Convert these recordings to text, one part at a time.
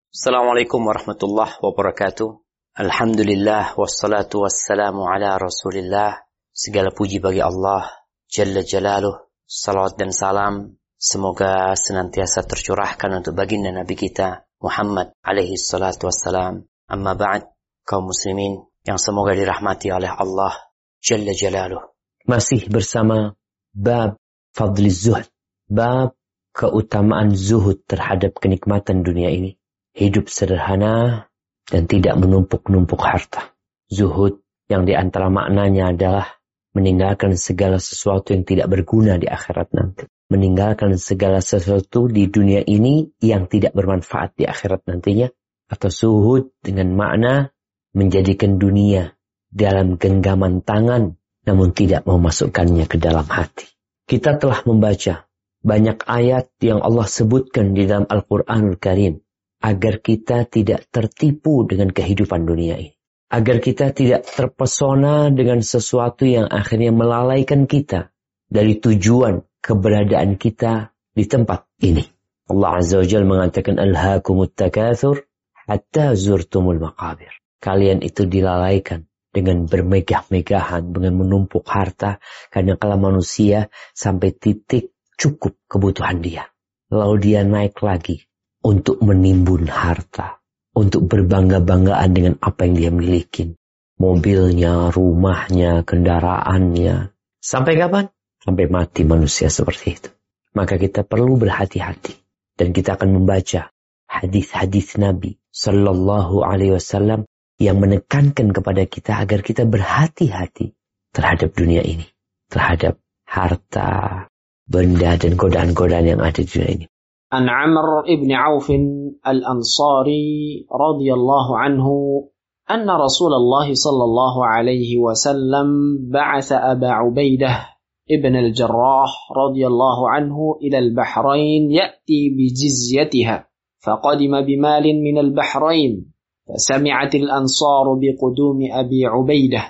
Assalamualaikum warahmatullahi wabarakatuh. Alhamdulillah wassalatu wassalamu ala Rasulillah. Segala puji bagi Allah Jalla Jalaluh. Salawat dan salam semoga senantiasa tercurahkan untuk baginda Nabi kita Muhammad alaihi salatu wassalam. Amma ba'd, kaum muslimin yang semoga dirahmati oleh Allah Jalla Jalaluh. Masih bersama bab fadli zuhd, bab keutamaan zuhud terhadap kenikmatan dunia ini. Hidup sederhana dan tidak menumpuk-numpuk harta. Zuhud yang diantara maknanya adalah meninggalkan segala sesuatu yang tidak berguna di akhirat nanti. Meninggalkan segala sesuatu di dunia ini yang tidak bermanfaat di akhirat nantinya. Atau zuhud dengan makna menjadikan dunia dalam genggaman tangan namun tidak memasukkannya ke dalam hati. Kita telah membaca banyak ayat yang Allah sebutkan di dalam Al-Quranul Karim agar kita tidak tertipu dengan kehidupan dunia ini. Agar kita tidak terpesona dengan sesuatu yang akhirnya melalaikan kita dari tujuan keberadaan kita di tempat ini. Allah Azza wa Jalla mengatakan, Alhaakumut takatsur hatta zurtumul maqabir. Kalian itu dilalaikan dengan bermegah-megahan, dengan menumpuk harta, karena kala manusia sampai titik cukup kebutuhan dia. Lalu dia naik lagi untuk menimbun harta, untuk berbangga-banggaan dengan apa yang dia miliki. Mobilnya, rumahnya, kendaraannya. Sampai kapan? Sampai mati manusia seperti itu. Maka kita perlu berhati-hati. Dan kita akan membaca hadis-hadis Nabi Sallallahu Alaihi Wasallam yang menekankan kepada kita agar kita berhati-hati terhadap dunia ini. Terhadap harta, benda, dan godaan-godaan yang ada di dunia ini. عن عمرو بن عوف الأنصاري رضي الله عنه أن رسول الله صلى الله عليه وسلم بعث أبا عبيدة ابن الجراح رضي الله عنه إلى البحرين يأتي بجزيتها فقدم بمال من البحرين فسمعت الأنصار بقدوم أبي عبيدة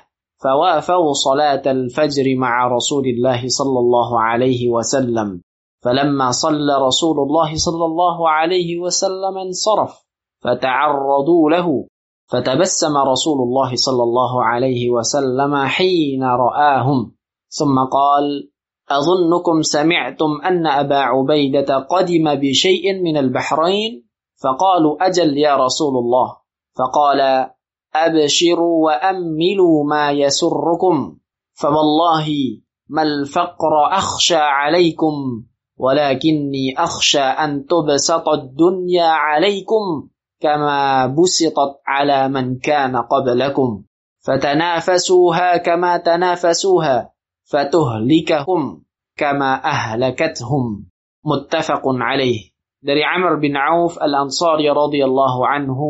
فوافوا صلاة الفجر مع رسول الله صلى الله عليه وسلم فلما صلى رسول الله صلى الله عليه وسلم انصرف فتعرضوا له فتبسم رسول الله صلى الله عليه وسلم حين رآهم ثم قال أظنكم سمعتم أن أبا عبيدة قدم بشيء من البحرين فقالوا أجل يا رسول الله فقال أبشروا وأملوا ما يسركم فوالله ما الفقر أخشى عليكم ولكني أخشى أن تبسط الدنيا عليكم كما بسطت على من كان قبلكم فتنافسوها كما تنافسوها فتهلكهم كما أهلكتهم متفق عليه. Dari Amr bin Auf Al-Ansari radhiyallahu anhu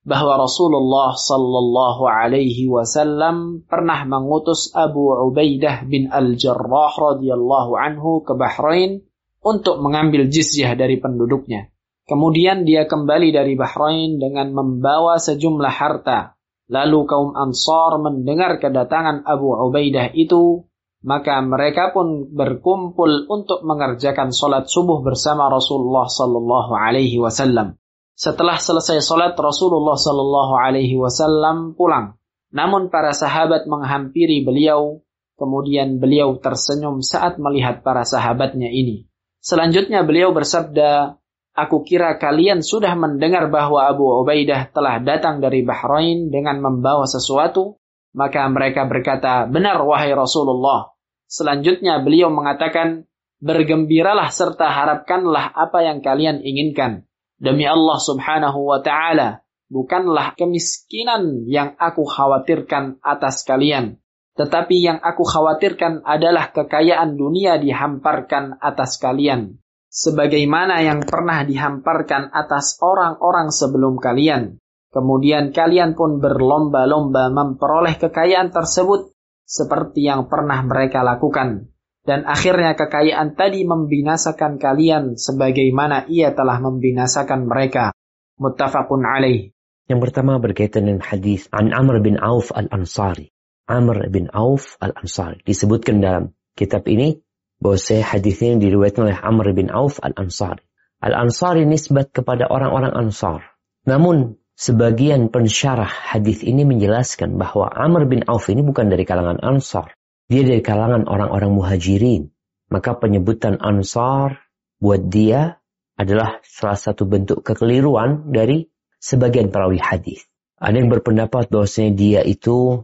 bahwa Rasulullah sallallahu alaihi wasallam pernah mengutus Abu Ubaidah bin Al-Jarrah radhiyallahu anhu ke Bahrain untuk mengambil jizyah dari penduduknya. Kemudian dia kembali dari Bahrain dengan membawa sejumlah harta. Lalu kaum Ansar mendengar kedatangan Abu Ubaidah itu, maka mereka pun berkumpul untuk mengerjakan salat subuh bersama Rasulullah sallallahu alaihi wasallam. Setelah selesai salat, Rasulullah sallallahu alaihi wasallam pulang. Namun para sahabat menghampiri beliau, kemudian beliau tersenyum saat melihat para sahabatnya ini. Selanjutnya beliau bersabda, aku kira kalian sudah mendengar bahwa Abu Ubaidah telah datang dari Bahrain dengan membawa sesuatu. Maka mereka berkata, benar wahai Rasulullah. Selanjutnya beliau mengatakan, bergembiralah serta harapkanlah apa yang kalian inginkan. Demi Allah subhanahu wa ta'ala, bukanlah kemiskinan yang aku khawatirkan atas kalian. Tetapi yang aku khawatirkan adalah kekayaan dunia dihamparkan atas kalian. Sebagaimana yang pernah dihamparkan atas orang-orang sebelum kalian. Kemudian kalian pun berlomba-lomba memperoleh kekayaan tersebut seperti yang pernah mereka lakukan. Dan akhirnya kekayaan tadi membinasakan kalian sebagaimana ia telah membinasakan mereka. Muttafaqun alaih. Yang pertama berkaitan dengan hadis an Amr bin Auf Al-Ansari. Amr bin Auf Al-Ansari. Disebutkan dalam kitab ini bahwa hadisnya yang diriwayatkan oleh Amr bin Auf Al-Ansari. Al-Ansari nisbat kepada orang-orang Ansar. Namun, sebagian pensyarah hadis ini menjelaskan bahwa Amr bin Auf ini bukan dari kalangan Ansar. Dia dari kalangan orang-orang muhajirin. Maka penyebutan Ansar buat dia adalah salah satu bentuk kekeliruan dari sebagian perawi hadis. Ada yang berpendapat bahwasanya dia itu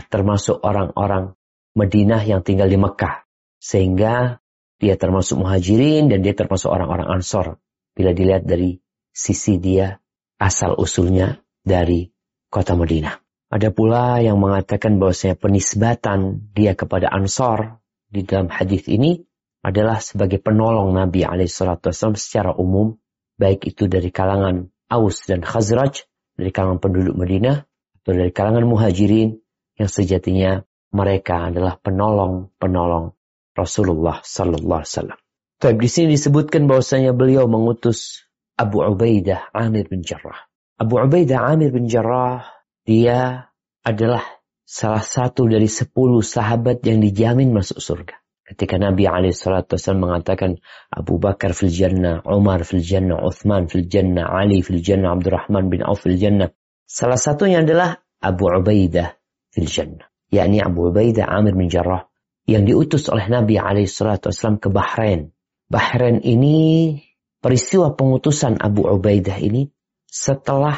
termasuk orang-orang Madinah yang tinggal di Mekah. Sehingga dia termasuk muhajirin dan dia termasuk orang-orang Ansar. Bila dilihat dari sisi dia asal usulnya dari kota Madinah. Ada pula yang mengatakan bahwasanya penisbatan dia kepada Ansar di dalam hadis ini adalah sebagai penolong Nabi SAW secara umum, baik itu dari kalangan Aus dan Khazraj, dari kalangan penduduk Madinah, atau dari kalangan muhajirin yang sejatinya mereka adalah penolong-penolong Rasulullah sallallahu alaihi wasallam. Di sini disebutkan bahwasanya beliau mengutus Abu Ubaidah Amir bin Jarrah. Abu Ubaidah Amir bin Jarrah, dia adalah salah satu dari 10 sahabat yang dijamin masuk surga. Ketika Nabi SAW mengatakan Abu Bakar fil jannah, Umar fil jannah, Uthman fil jannah, Ali fil jannah, Abdurrahman bin Auf fil jannah. Salah satunya adalah Abu Ubaidah fil jannah. Yakni Abu Ubaidah Amir bin Jarrah yang diutus oleh Nabi SAW ke Bahrain. Bahrain ini, peristiwa pengutusan Abu Ubaidah ini setelah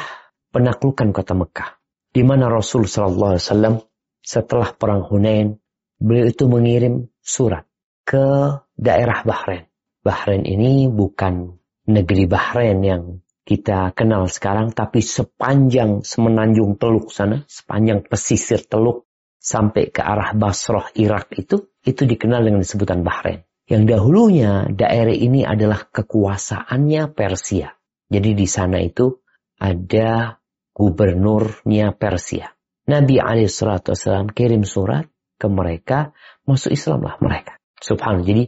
penaklukan kota Mekah. Di mana Rasul SAW setelah perang Hunain, beliau itu mengirim surat ke daerah Bahrain. Bahrain ini bukan negeri Bahrain yang kita kenal sekarang, tapi sepanjang semenanjung Teluk sana, sepanjang pesisir Teluk sampai ke arah Basrah, Irak itu dikenal dengan sebutan Bahrain. Yang dahulunya daerah ini adalah kekuasaannya Persia. Jadi di sana itu ada gubernurnya Persia. Nabi SAW kirim surat ke mereka, masuk Islamlah mereka. Subhanallah, jadi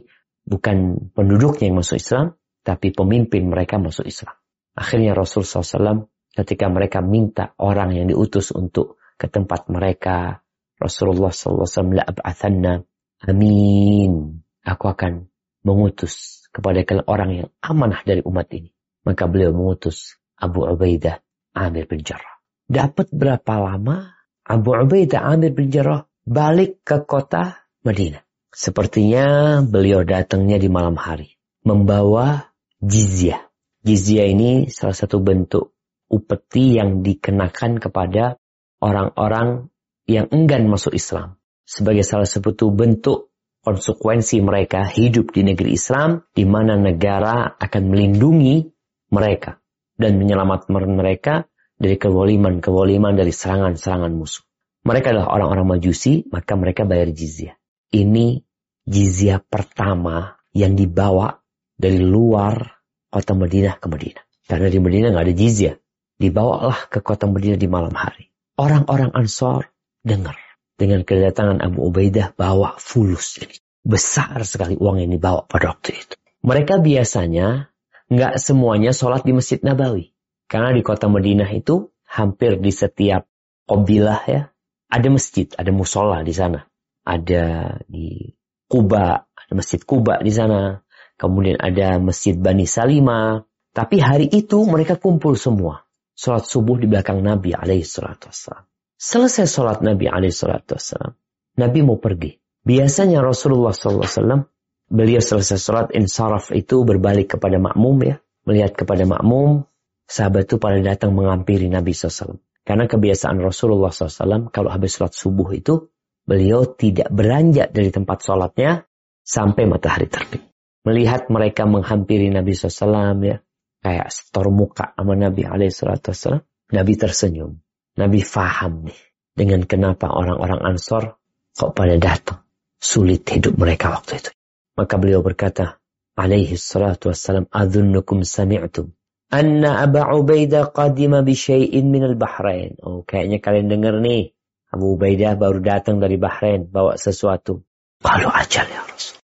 bukan penduduknya yang masuk Islam, tapi pemimpin mereka masuk Islam. Akhirnya Rasul SAW ketika mereka minta orang yang diutus untuk ke tempat mereka, Rasulullah SAW, la ab'athanna, amin, aku akan mengutus kepada orang yang amanah dari umat ini. Maka beliau mengutus Abu Ubaidah Amir bin Jarrah. Dapat berapa lama Abu Ubaidah Amir bin Jarrah balik ke kota Madinah? Sepertinya beliau datangnya di malam hari, membawa jizyah. Jizyah ini salah satu bentuk upeti yang dikenakan kepada orang-orang yang enggan masuk Islam. Sebagai salah satu bentuk konsekuensi mereka hidup di negeri Islam, di mana negara akan melindungi mereka dan menyelamatkan mereka dari kewaliman dari serangan-serangan musuh. Mereka adalah orang-orang Majusi, maka mereka bayar jizyah. Ini jizyah pertama yang dibawa dari luar kota Madinah ke Madinah. Karena di Madinah nggak ada jizyah. Dibawalah ke kota Madinah di malam hari. Orang-orang Ansar dengar dengan kedatangan Abu Ubaidah bawa fulus ini. Besar sekali uang yang dibawa pada waktu itu. Mereka biasanya nggak semuanya sholat di Masjid Nabawi. Karena di kota Madinah itu hampir di setiap qabilah ada masjid, ada musola di sana. Ada di Quba, ada Masjid Quba di sana. Kemudian ada Masjid Bani Salimah. Tapi hari itu mereka kumpul semua. Sholat subuh di belakang Nabi SAW. Selesai sholat Nabi SAW, Nabi mau pergi. Biasanya Rasulullah SAW, beliau selesai sholat insaraf itu berbalik kepada makmum melihat kepada makmum, sahabat itu pada datang menghampiri Nabi SAW. Karena kebiasaan Rasulullah SAW, kalau habis sholat subuh itu, beliau tidak beranjak dari tempat sholatnya sampai matahari terbit. Melihat mereka menghampiri Nabi SAW kayak setor muka sama Nabi SAW, Nabi tersenyum. Nabi faham nih dengan kenapa orang-orang Ansor kok pada datang. Sulit hidup mereka waktu itu. Maka beliau berkata, alaihi salatu wassalam, adhunnukum sami'tum anna Aba Ubaidah qadima bi syai'in minal Bahrain. Oh, kayaknya kalian dengar nih, Abu Ubaidah baru datang dari Bahrain bawa sesuatu. Kalau ajal ya Rasul.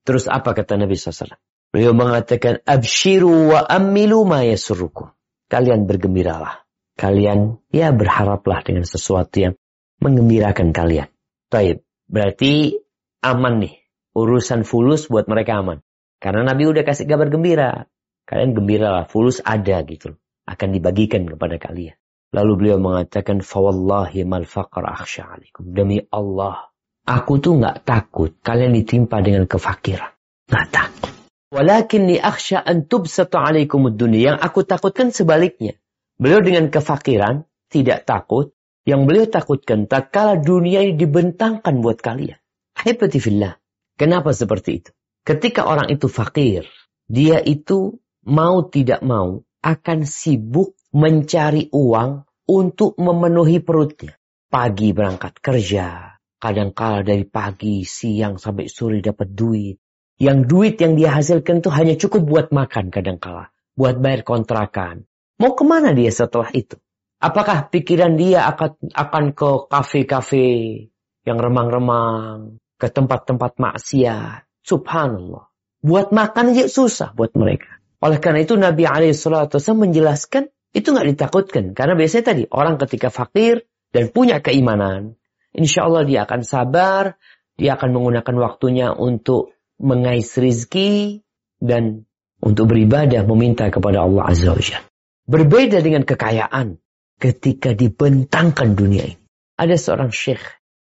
Terus apa kata Nabi SAW? Beliau mengatakan, abshiru wa ammilu ma yasurrukum. Kalian bergembiralah. Kalian berharaplah dengan sesuatu yang menggembirakan kalian. Baik, berarti aman nih. Urusan fulus buat mereka aman. Karena Nabi udah kasih kabar gembira. Kalian gembiralah, fulus ada gitu. akan dibagikan kepada kalian. Lalu beliau mengatakan, fawallahi mal faqr akhsha alaikum. Demi Allah, aku tuh nggak takut kalian ditimpa dengan kefakiran. Nggak takut. Walakinni akhsha an tubsata alaikumud dunya. Yang aku takutkan sebaliknya. Beliau dengan kefakiran tidak takut. Yang beliau takutkan tatkala dunia ini dibentangkan buat kalian. Ahibati fillah. Kenapa seperti itu? Ketika orang itu fakir, dia itu mau tidak mau akan sibuk mencari uang untuk memenuhi perutnya. Pagi berangkat kerja, kadang-kala dari pagi, siang sampai sore dapat duit. Yang duit yang dia hasilkan itu hanya cukup buat makan kadang-kala, buat bayar kontrakan. Mau kemana dia setelah itu? Apakah pikiran dia akan ke kafe-kafe yang remang-remang, ke tempat-tempat maksiat? Subhanallah. Buat makan aja susah buat mereka. Oleh karena itu Nabi SAW menjelaskan, itu nggak ditakutkan. Karena biasanya tadi, orang ketika fakir dan punya keimanan, insya Allah dia akan sabar, dia akan menggunakan waktunya untuk mengais rizki, dan untuk beribadah meminta kepada Allah Azza wa Jalla. Berbeda dengan kekayaan ketika dibentangkan dunia ini. Ada seorang syekh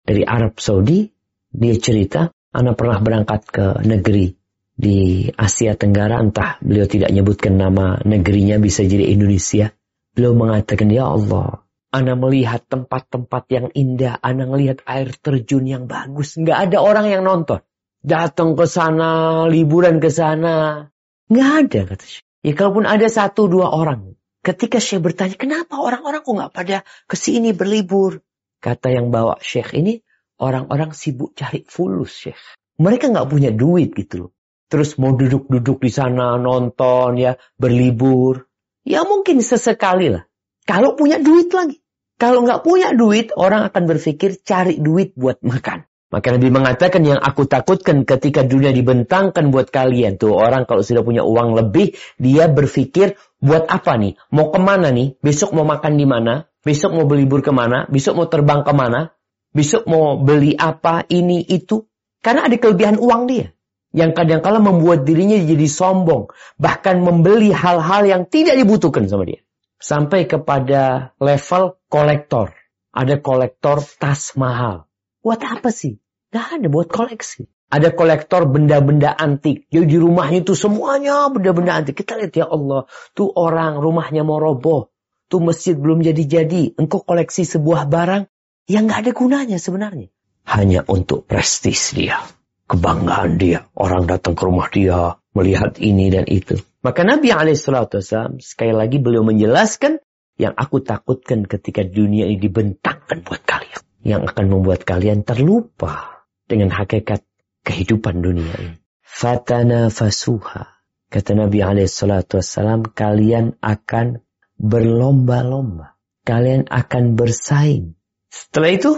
dari Arab Saudi, dia cerita, anak pernah berangkat ke negeri di Asia Tenggara, entah beliau tidak menyebutkan nama negerinya, bisa jadi Indonesia. Beliau mengatakan, ya Allah, anak melihat tempat-tempat yang indah, anak melihat air terjun yang bagus, nggak ada orang yang nonton. Datang ke sana, liburan ke sana, nggak ada, kata Syekh. Ya kalaupun ada 1-2 orang. Ketika Syekh bertanya, kenapa orang-orang kok nggak pada kesini berlibur? Kata yang bawa Syekh ini, orang-orang sibuk cari fulus, Syekh. Mereka nggak punya duit gitu loh. Terus mau duduk-duduk di sana, nonton, ya, berlibur. Ya mungkin sesekali lah. Kalau punya duit lagi. Kalau nggak punya duit, orang akan berpikir cari duit buat makan. Maka Nabi mengatakan, yang aku takutkan ketika dunia dibentangkan buat kalian. Tuh orang kalau sudah punya uang lebih, dia berpikir, buat apa nih? Mau kemana nih? Besok mau makan di mana? Besok mau berlibur kemana? Besok mau terbang kemana? Besok mau beli apa? Ini, itu. Karena ada kelebihan uang dia. Yang kadang-kala membuat dirinya jadi sombong. Bahkan membeli hal-hal yang tidak dibutuhkan sama dia. Sampai kepada level kolektor. Ada kolektor tas mahal. Buat apa sih? Gak ada, buat koleksi. Ada kolektor benda-benda antik. Jadi di rumahnya itu semuanya benda-benda antik. Kita lihat, ya Allah, tuh orang rumahnya mau roboh. Tuh masjid belum jadi-jadi. Engkau koleksi sebuah barang yang gak ada gunanya sebenarnya. Hanya untuk prestis dia. Kebanggaan dia. Orang datang ke rumah dia, melihat ini dan itu. Maka Nabi SAW sekali lagi beliau menjelaskan, yang aku takutkan ketika dunia ini dibentangkan buat kalian. Yang akan membuat kalian terlupa dengan hakikat kehidupan dunia ini. Fatanafasuha. Kata Nabi SAW, kalian akan berlomba-lomba. Kalian akan bersaing. Setelah itu,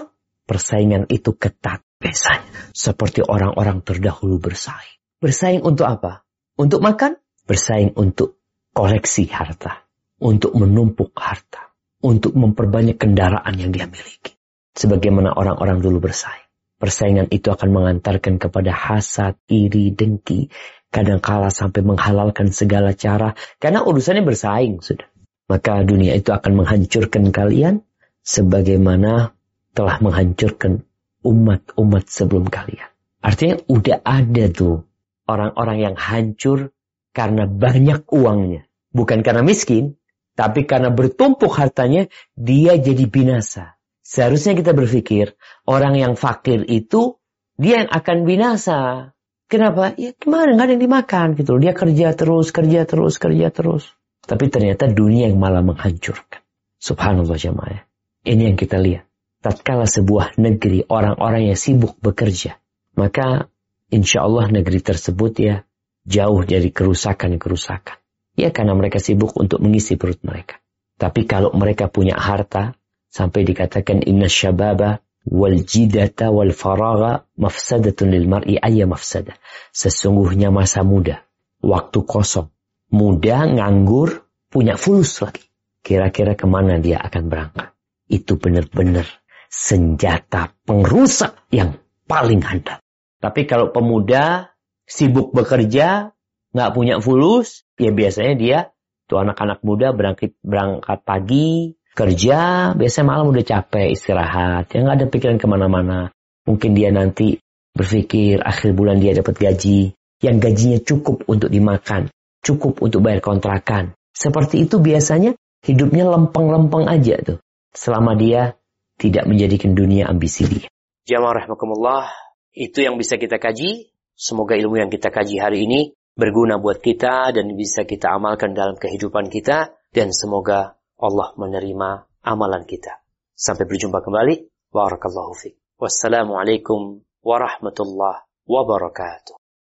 persaingan itu ketat biasanya. Seperti orang-orang terdahulu bersaing. Bersaing untuk apa? Untuk makan? Bersaing untuk koleksi harta. Untuk menumpuk harta. Untuk memperbanyak kendaraan yang dia miliki. Sebagaimana orang-orang dulu bersaing. Persaingan itu akan mengantarkan kepada hasad, iri, dengki. Kadangkala sampai menghalalkan segala cara. Karena urusannya bersaing sudah. Maka dunia itu akan menghancurkan kalian. Sebagaimana telah menghancurkan umat-umat sebelum kalian. Artinya udah ada tuh orang-orang yang hancur karena banyak uangnya. Bukan karena miskin. Tapi karena bertumpuk hartanya, dia jadi binasa. Seharusnya kita berpikir, orang yang fakir itu, dia yang akan binasa. Kenapa? Ya kemarin nggak ada yang dimakan gitu. Dia kerja terus. Tapi ternyata dunia yang malah menghancurkan. Subhanallah jamaah. Ini yang kita lihat. Tatkala sebuah negeri, orang-orang yang sibuk bekerja. Maka insya Allah negeri tersebut ya jauh dari kerusakan-kerusakan. Ya karena mereka sibuk untuk mengisi perut mereka. Tapi kalau mereka punya harta, sampai dikatakan inna syababa wal jidata wal faragha mafsadatun lil mar'i ayya mafsadah. Sesungguhnya masa muda, waktu kosong, muda, nganggur, punya fulus lagi. Kira-kira kemana dia akan berangkat? Itu benar-benar senjata pengrusak yang paling handal. Tapi kalau pemuda sibuk bekerja, nggak punya fulus, ya biasanya dia Tuh anak-anak muda berangkat pagi, kerja, biasanya malam udah capek, istirahat. Yang nggak ada pikiran kemana-mana. Mungkin dia nanti berpikir akhir bulan dia dapat gaji. Yang gajinya cukup untuk dimakan. Cukup untuk bayar kontrakan. Seperti itu biasanya hidupnya lempeng-lempeng aja tuh. Selama dia tidak menjadikan dunia ambisi dia. Jamaah rahimakumullah, itu yang bisa kita kaji. Semoga ilmu yang kita kaji hari ini berguna buat kita dan bisa kita amalkan dalam kehidupan kita. Dan semoga Allah menerima amalan kita. Sampai berjumpa kembali. Barakallahu fiik. Wassalamualaikum warahmatullahi wabarakatuh.